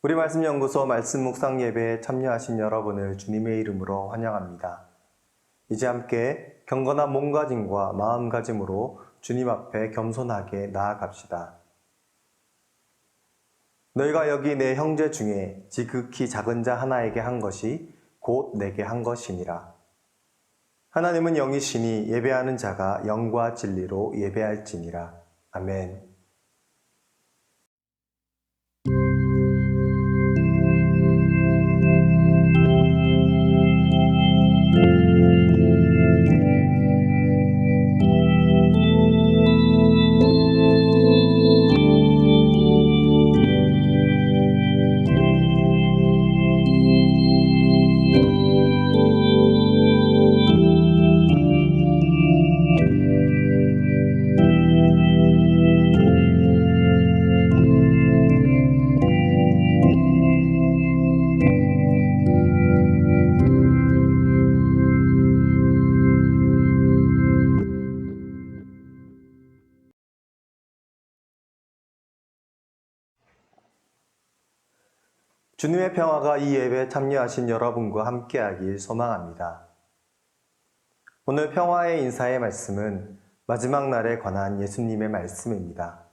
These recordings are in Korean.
우리 말씀연구소 말씀 묵상 예배에 참여하신 여러분을 주님의 이름으로 환영합니다. 이제 함께 경건한 몸가짐과 마음가짐으로 주님 앞에 겸손하게 나아갑시다. 너희가 여기 내 형제 중에 지극히 작은 자 하나에게 한 것이 곧 내게 한 것이니라. 하나님은 영이시니 예배하는 자가 영과 진리로 예배할지니라. 아멘. 주님의 평화가 이 예배에 참여하신 여러분과 함께하길 소망합니다. 오늘 평화의 인사의 말씀은 마지막 날에 관한 예수님의 말씀입니다.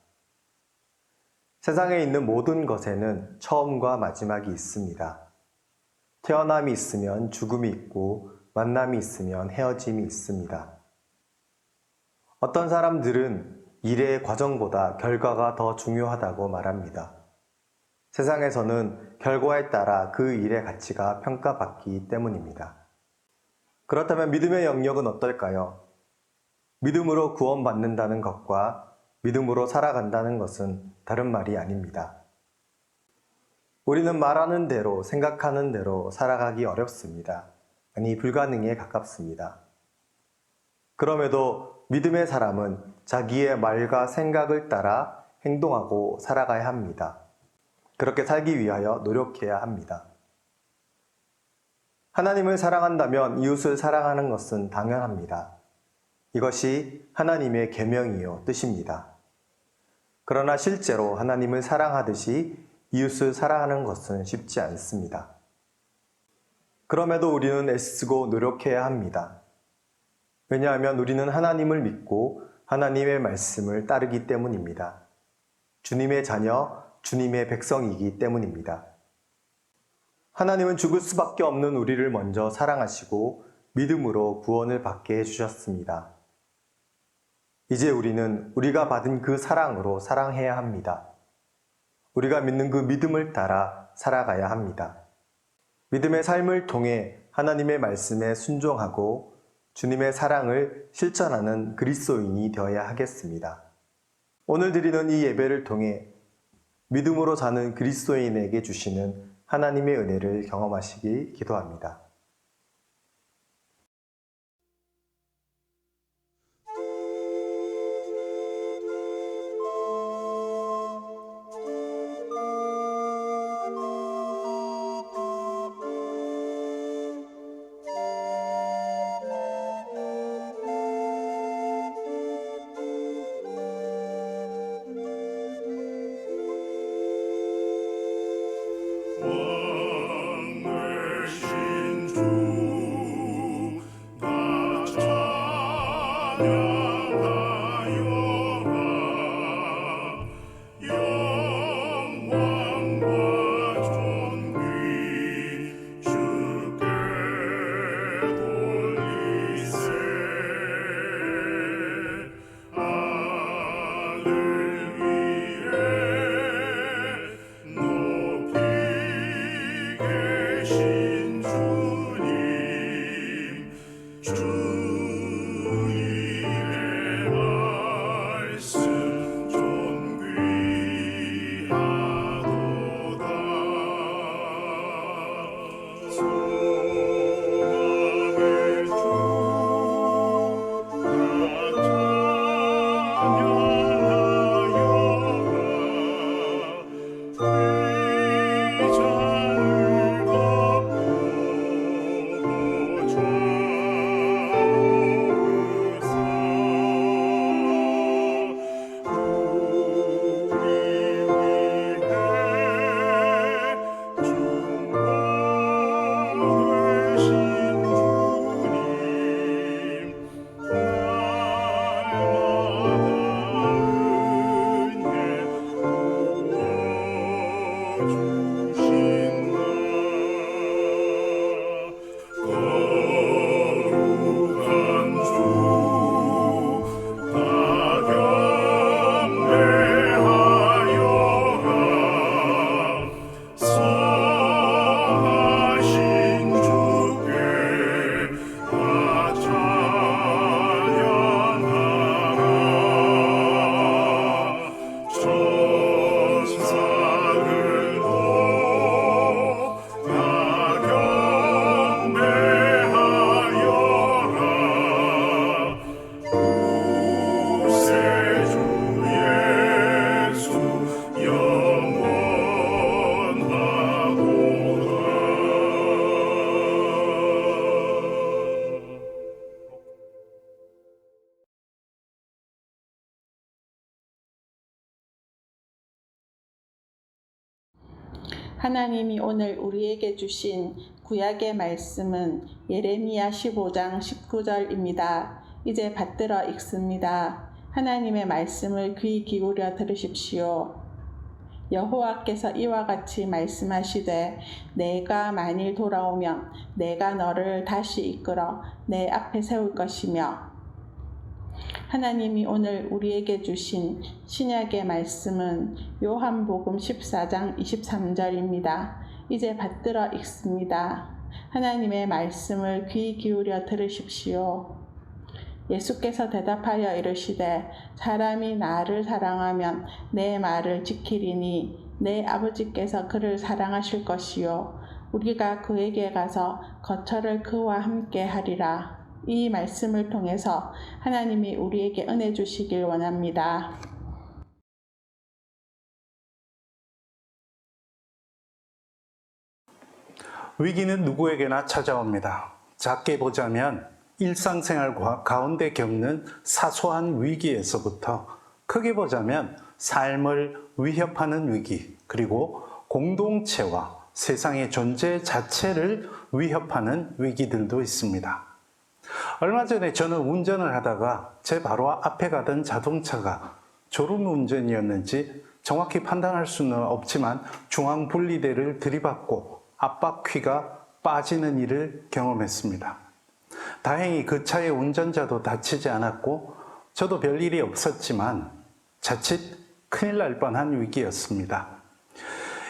세상에 있는 모든 것에는 처음과 마지막이 있습니다. 태어남이 있으면 죽음이 있고 만남이 있으면 헤어짐이 있습니다. 어떤 사람들은 일의 과정보다 결과가 더 중요하다고 말합니다. 세상에서는 결과에 따라 그 일의 가치가 평가받기 때문입니다. 그렇다면 믿음의 영역은 어떨까요? 믿음으로 구원받는다는 것과 믿음으로 살아간다는 것은 다른 말이 아닙니다. 우리는 말하는 대로, 생각하는 대로 살아가기 어렵습니다. 아니, 불가능에 가깝습니다. 그럼에도 믿음의 사람은 자기의 말과 생각을 따라 행동하고 살아가야 합니다. 그렇게 살기 위하여 노력해야 합니다. 하나님을 사랑한다면 이웃을 사랑하는 것은 당연합니다. 이것이 하나님의 계명이요 뜻입니다. 그러나 실제로 하나님을 사랑하듯이 이웃을 사랑하는 것은 쉽지 않습니다. 그럼에도 우리는 애쓰고 노력해야 합니다. 왜냐하면 우리는 하나님을 믿고 하나님의 말씀을 따르기 때문입니다. 주님의 자녀, 주님의 백성이기 때문입니다. 하나님은 죽을 수밖에 없는 우리를 먼저 사랑하시고 믿음으로 구원을 받게 해주셨습니다. 이제 우리는 우리가 받은 그 사랑으로 사랑해야 합니다. 우리가 믿는 그 믿음을 따라 살아가야 합니다. 믿음의 삶을 통해 하나님의 말씀에 순종하고 주님의 사랑을 실천하는 그리스도인이 되어야 하겠습니다. 오늘 드리는 이 예배를 통해 믿음으로 사는 그리스도인에게 주시는 하나님의 은혜를 경험하시길 기도합니다. 왕을 신 하나님이 오늘 우리에게 주신 구약의 말씀은 예레미야 15장 19절입니다. 이제 받들어 읽습니다. 하나님의 말씀을 귀 기울여 들으십시오. 여호와께서 이와 같이 말씀하시되 내가 만일 돌아오면 내가 너를 다시 이끌어 내 앞에 세울 것이며. 하나님이 오늘 우리에게 주신 신약의 말씀은 요한복음 14장 23절입니다. 이제 받들어 읽습니다. 하나님의 말씀을 귀 기울여 들으십시오. 예수께서 대답하여 이르시되 사람이 나를 사랑하면 내 말을 지키리니 내 아버지께서 그를 사랑하실 것이요 우리가 그에게 가서 거처를 그와 함께 하리라. 이 말씀을 통해서 하나님이 우리에게 은혜 주시길 원합니다. 위기는 누구에게나 찾아옵니다. 작게 보자면 일상생활 가운데 겪는 사소한 위기에서부터 크게 보자면 삶을 위협하는 위기, 그리고 공동체와 세상의 존재 자체를 위협하는 위기들도 있습니다. 얼마 전에 저는 운전을 하다가 제 바로 앞에 가던 자동차가 졸음 운전이었는지 정확히 판단할 수는 없지만 중앙 분리대를 들이받고 앞바퀴가 빠지는 일을 경험했습니다. 다행히 그 차의 운전자도 다치지 않았고 저도 별일이 없었지만 자칫 큰일 날 뻔한 위기였습니다.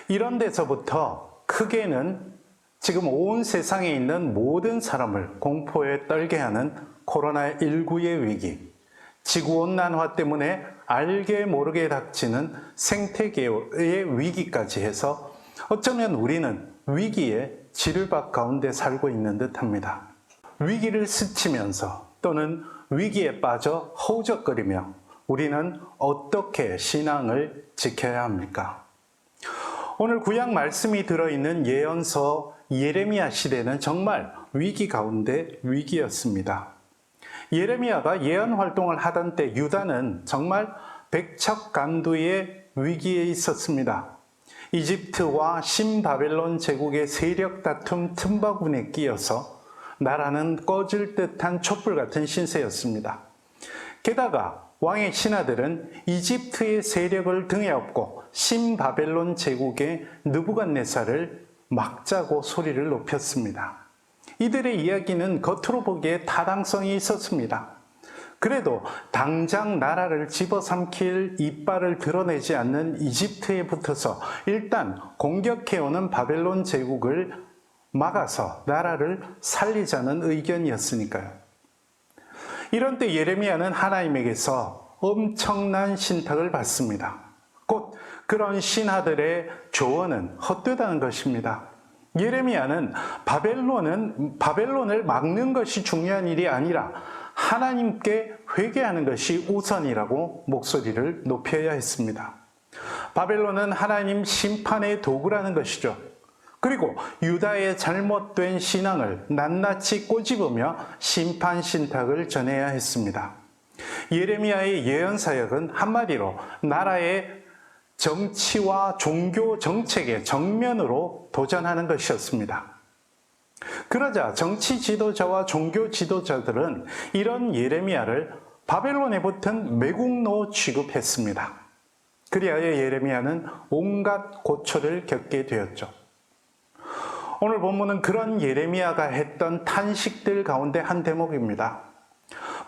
이런 데서부터 크게는 지금 온 세상에 있는 모든 사람을 공포에 떨게 하는 코로나19의 위기, 지구온난화 때문에 알게 모르게 닥치는 생태계의 위기까지 해서 어쩌면 우리는 위기의 지르박 가운데 살고 있는 듯합니다. 위기를 스치면서 또는 위기에 빠져 허우적거리며 우리는 어떻게 신앙을 지켜야 합니까? 오늘 구약 말씀이 들어있는 예언서 예레미야 시대는 정말 위기 가운데 위기였습니다. 예레미야가 예언 활동을 하던 때 유다는 정말 백척간두의 위기에 있었습니다. 이집트와 신바벨론 제국의 세력 다툼 틈바구니에 끼어서 나라는 꺼질 듯한 촛불 같은 신세였습니다. 게다가 왕의 신하들은 이집트의 세력을 등에 업고 신바벨론 제국의 느부갓네살을 막자고 소리를 높였습니다. 이들의 이야기는 겉으로 보기에 타당성이 있었습니다. 그래도 당장 나라를 집어삼킬 이빨을 드러내지 않는 이집트에 붙어서 일단 공격해오는 바벨론 제국을 막아서 나라를 살리자는 의견이었으니까요. 이런 때 예레미야는 하나님에게서 엄청난 신탁을 받습니다. 곧 그런 신하들의 조언은 헛되다는 것입니다. 예레미야는 바벨론을 막는 것이 중요한 일이 아니라 하나님께 회개하는 것이 우선이라고 목소리를 높여야 했습니다. 바벨론은 하나님 심판의 도구라는 것이죠. 그리고 유다의 잘못된 신앙을 낱낱이 꼬집으며 심판 신탁을 전해야 했습니다. 예레미야의 예언 사역은 한마디로 나라의 정치와 종교 정책에 정면으로 도전하는 것이었습니다. 그러자 정치 지도자와 종교 지도자들은 이런 예레미야를 바벨론에 붙은 매국노 취급했습니다. 그리하여 예레미야는 온갖 고초를 겪게 되었죠. 오늘 본문은 그런 예레미야가 했던 탄식들 가운데 한 대목입니다.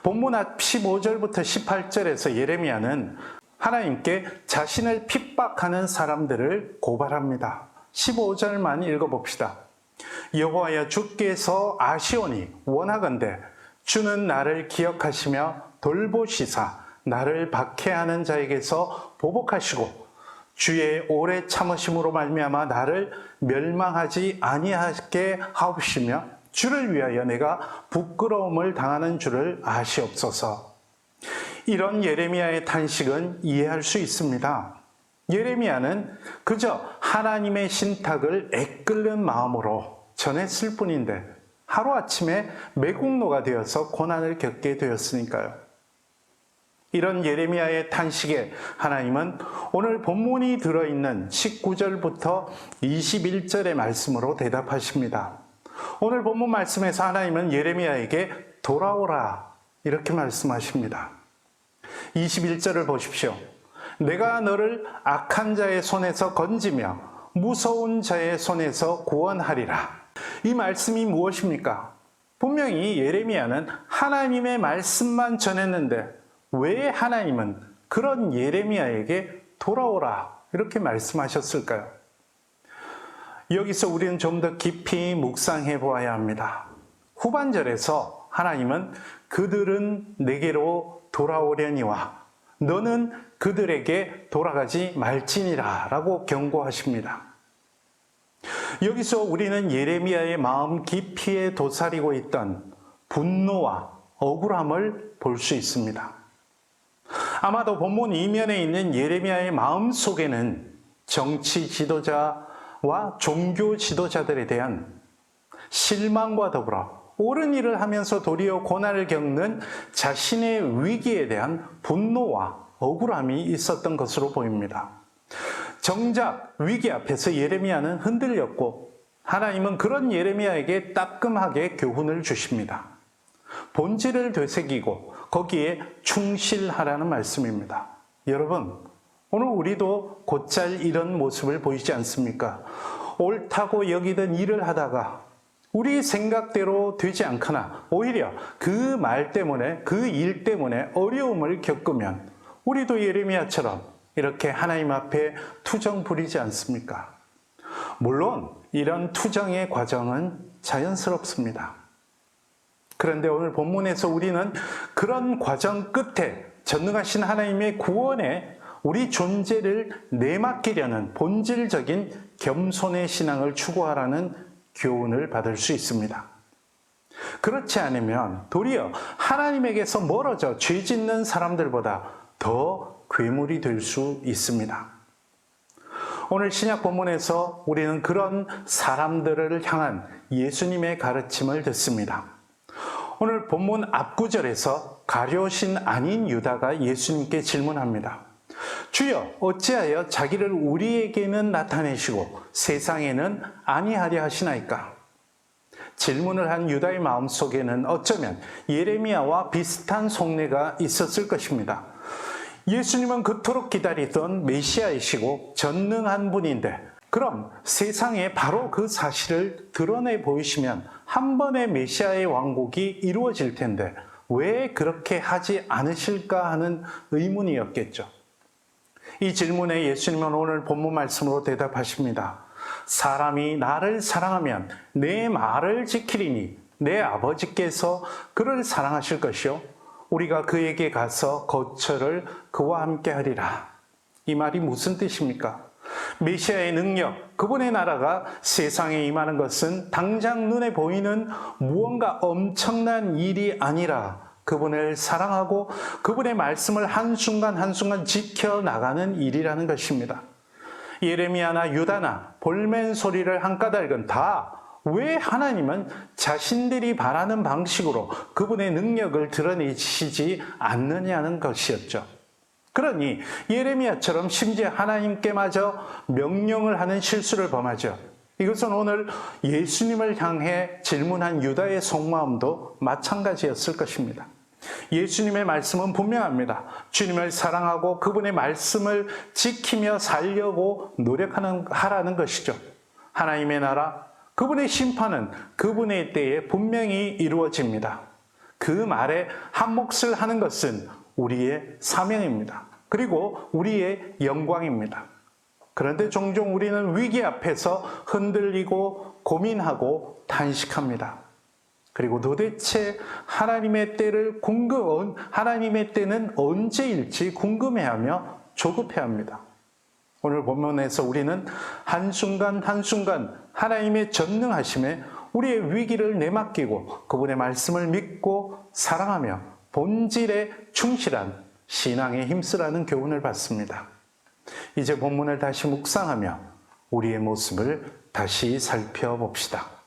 본문 앞 15절부터 18절에서 예레미야는 하나님께 자신을 핍박하는 사람들을 고발합니다. 15절만 읽어봅시다. 여호와여, 주께서 아시오니 원하건대 주는 나를 기억하시며 돌보시사 나를 박해하는 자에게서 보복하시고 주의 오래 참으심으로 말미암아 나를 멸망하지 아니하게 하옵시며 주를 위하여 내가 부끄러움을 당하는 줄을 아시옵소서. 이런 예레미야의 탄식은 이해할 수 있습니다. 예레미야는 그저 하나님의 신탁을 애끓는 마음으로 전했을 뿐인데 하루아침에 매국노가 되어서 고난을 겪게 되었으니까요. 이런 예레미야의 탄식에 하나님은 오늘 본문이 들어있는 19절부터 21절의 말씀으로 대답하십니다. 오늘 본문 말씀에서 하나님은 예레미야에게 돌아오라 이렇게 말씀하십니다. 21절을 보십시오. 내가 너를 악한 자의 손에서 건지며 무서운 자의 손에서 구원하리라. 이 말씀이 무엇입니까? 분명히 예레미야는 하나님의 말씀만 전했는데 왜 하나님은 그런 예레미야에게 돌아오라 이렇게 말씀하셨을까요? 여기서 우리는 좀 더 깊이 묵상해 보아야 합니다. 후반절에서 하나님은 그들은 내게로 돌아오려니와 너는 그들에게 돌아가지 말지니라 라고 경고하십니다. 여기서 우리는 예레미야의 마음 깊이에 도사리고 있던 분노와 억울함을 볼 수 있습니다. 아마도 본문 이면에 있는 예레미야의 마음 속에는 정치 지도자와 종교 지도자들에 대한 실망과 더불어 옳은 일을 하면서 도리어 고난을 겪는 자신의 위기에 대한 분노와 억울함이 있었던 것으로 보입니다. 정작 위기 앞에서 예레미야는 흔들렸고 하나님은 그런 예레미야에게 따끔하게 교훈을 주십니다. 본질을 되새기고 거기에 충실하라는 말씀입니다. 여러분, 오늘 우리도 곧잘 이런 모습을 보이지 않습니까? 옳다고 여기던 일을 하다가 우리 생각대로 되지 않거나 오히려 그 말 때문에 그 일 때문에 어려움을 겪으면 우리도 예레미야처럼 이렇게 하나님 앞에 투정 부리지 않습니까? 물론 이런 투정의 과정은 자연스럽습니다. 그런데 오늘 본문에서 우리는 그런 과정 끝에 전능하신 하나님의 구원에 우리 존재를 내맡기려는 본질적인 겸손의 신앙을 추구하라는 교훈을 받을 수 있습니다. 그렇지 않으면 도리어 하나님에게서 멀어져 죄 짓는 사람들보다 더 괴물이 될 수 있습니다. 오늘 신약 본문에서 우리는 그런 사람들을 향한 예수님의 가르침을 듣습니다. 오늘 본문 앞구절에서 가룟신 아닌 유다가 예수님께 질문합니다. 주여, 어찌하여 자기를 우리에게는 나타내시고 세상에는 아니하려 하시나이까? 질문을 한 유다의 마음속에는 어쩌면 예레미야와 비슷한 속내가 있었을 것입니다. 예수님은 그토록 기다리던 메시아이시고 전능한 분인데 그럼 세상에 바로 그 사실을 드러내 보이시면 한 번의 메시아의 왕국이 이루어질 텐데 왜 그렇게 하지 않으실까 하는 의문이었겠죠. 이 질문에 예수님은 오늘 본문 말씀으로 대답하십니다. 사람이 나를 사랑하면 내 말을 지키리니 내 아버지께서 그를 사랑하실 것이요 우리가 그에게 가서 거처를 그와 함께 하리라. 이 말이 무슨 뜻입니까? 메시아의 능력, 그분의 나라가 세상에 임하는 것은 당장 눈에 보이는 무언가 엄청난 일이 아니라 그분을 사랑하고 그분의 말씀을 한순간 한순간 지켜나가는 일이라는 것입니다. 예레미야나 유다나 볼멘 소리를 한 까닭은 다 왜 하나님은 자신들이 바라는 방식으로 그분의 능력을 드러내시지 않느냐는 것이었죠. 그러니 예레미야처럼 심지어 하나님께마저 명령을 하는 실수를 범하죠. 이것은 오늘 예수님을 향해 질문한 유다의 속마음도 마찬가지였을 것입니다. 예수님의 말씀은 분명합니다. 주님을 사랑하고 그분의 말씀을 지키며 살려고 하라는 것이죠. 하나님의 나라, 그분의 심판은 그분의 때에 분명히 이루어집니다. 그 말에 한몫을 하는 것은 우리의 사명입니다. 그리고 우리의 영광입니다. 그런데 종종 우리는 위기 앞에서 흔들리고 고민하고 탄식합니다. 그리고 도대체 하나님의 때는 언제일지 궁금해하며 조급해합니다. 오늘 본문에서 우리는 한순간 한순간 하나님의 전능하심에 우리의 위기를 내맡기고 그분의 말씀을 믿고 사랑하며 본질에 충실한 신앙에 힘쓰라는 교훈을 받습니다. 이제 본문을 다시 묵상하며 우리의 모습을 다시 살펴봅시다.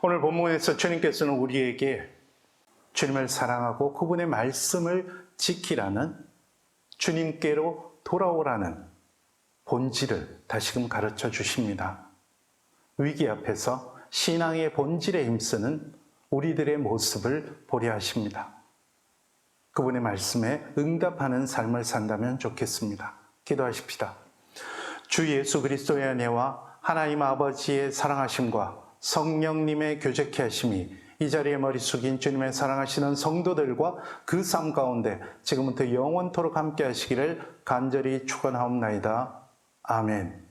오늘 본문에서 주님께서는 우리에게 주님을 사랑하고 그분의 말씀을 지키라는, 주님께로 돌아오라는 본질을 다시금 가르쳐 주십니다. 위기 앞에서 신앙의 본질에 힘쓰는 우리들의 모습을 보게 하십니다. 그분의 말씀에 응답하는 삶을 산다면 좋겠습니다. 기도하십시다. 주 예수 그리스도의 은혜와 하나님 아버지의 사랑하심과 성령님의 교제케 하심이 이 자리에 머리 숙인 주님의 사랑하시는 성도들과 그 삶 가운데 지금부터 영원토록 함께 하시기를 간절히 축원하옵나이다. 아멘.